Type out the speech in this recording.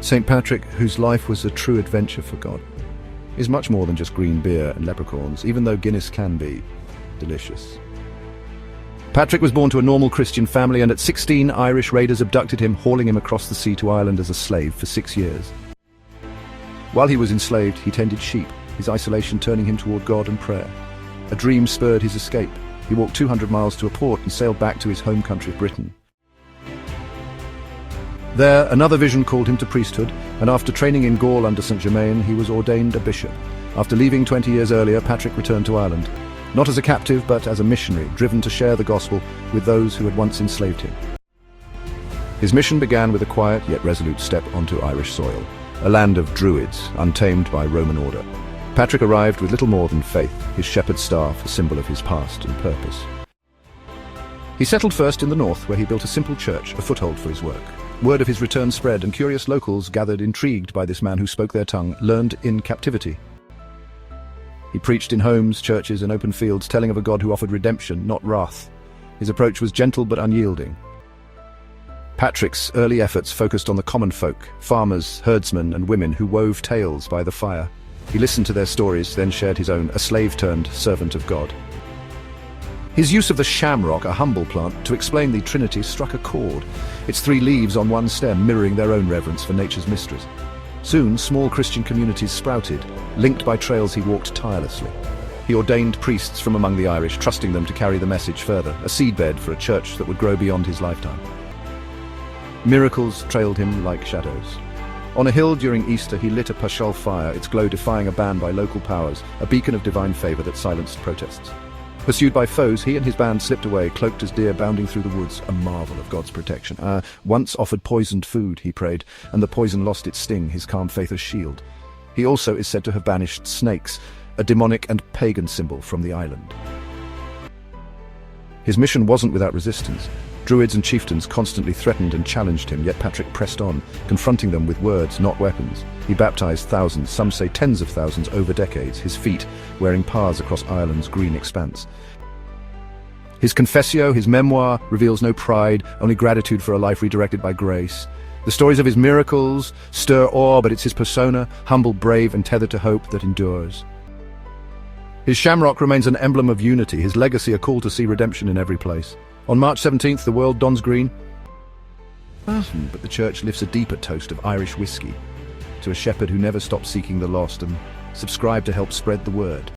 St. Patrick, whose life was a true adventure for God, is much more than just green beer and leprechauns, even though Guinness can be delicious. Patrick was born to a normal Christian family, and at 16, Irish raiders abducted him, hauling him across the sea to Ireland as a slave for 6 years. While he was enslaved, he tended sheep, his isolation turning him toward God and prayer. A dream spurred his escape. He walked 200 miles to a port and sailed back to his home country of Britain. There, another vision called him to priesthood, and after training in Gaul under St. Germain, he was ordained a bishop. After leaving 20 years earlier, Patrick returned to Ireland, not as a captive, but as a missionary, driven to share the gospel with those who had once enslaved him. His mission began with a quiet yet resolute step onto Irish soil, a land of druids, untamed by Roman order. Patrick arrived with little more than faith, his shepherd's staff a symbol of his past and purpose. He settled first in the north, where he built a simple church, a foothold for his work. Word of his return spread, and curious locals gathered, intrigued by this man who spoke their tongue, learned in captivity. He preached in homes, churches, and open fields, telling of a God who offered redemption, not wrath. His approach was gentle but unyielding. Patrick's early efforts focused on the common folk, farmers, herdsmen, and women who wove tales by the fire. He listened to their stories, then shared his own, a slave turned servant of God. His use of the shamrock, a humble plant, to explain the Trinity struck a chord, its 3 leaves on one stem mirroring their own reverence for nature's mysteries. Soon, small Christian communities sprouted, linked by trails he walked tirelessly. He ordained priests from among the Irish, trusting them to carry the message further, a seedbed for a church that would grow beyond his lifetime. Miracles trailed him like shadows. On a hill during Easter, he lit a pashal fire, its glow defying a ban by local powers, a beacon of divine favor that silenced protests. Pursued by foes, he and his band slipped away, cloaked as deer bounding through the woods, a marvel of God's protection. Once offered poisoned food, he prayed, and the poison lost its sting, his calm faith a shield. He also is said to have banished snakes, a demonic and pagan symbol from the island. His mission wasn't without resistance. Druids and chieftains constantly threatened and challenged him, yet Patrick pressed on, confronting them with words, not weapons. He baptized thousands, some say tens of thousands, over decades, his feet wearing paths across Ireland's green expanse. His confessio, his memoir, reveals no pride, only gratitude for a life redirected by grace. The stories of his miracles stir awe, but it's his persona, humble, brave, and tethered to hope, that endures. His shamrock remains an emblem of unity, his legacy a call to see redemption in every place. On March 17th, the world dons green, but the church lifts a deeper toast of Irish whiskey to a shepherd who never stopped seeking the lost and subscribed to help spread the word.